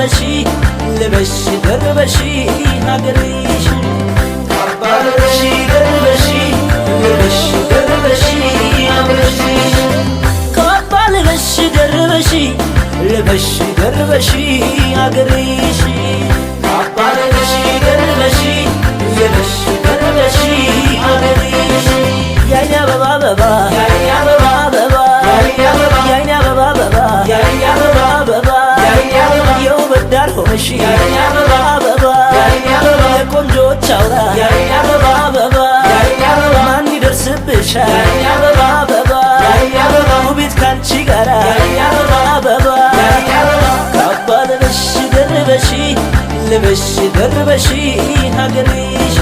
ደርበሺ ልበሽ ደርበሺ ሀገርሽ ካባ ልበሺ ደርበሺ ልበሽ ደርበሺ ሀገርሽ ካባ ልበሽ ደርበሺ ልበሽ ደርበሺ ሀገርሽ ካባ ልበሺ ደርበሺ ልበሽ ደርበሺ ሀገርሽ ያይኔ አበባ አበባ ያይኔ አበባ አበባ ያይኔ አበባ አበባ ያይኔ አበባ አበባ የውበት ዳር ሆነሽ ያይኔ አበባ አበባ የቆንጆች አውራ ያይኔ አበባ አበባ ማን ይደርስብሻል ያይኔ አበባ አበባ ውቤት ካንቺ ጋራ ያይኔ አበባ አበባ ካባ ልበሽ ደርበሺ ልበሽ ደርበሺ ሀገርሽ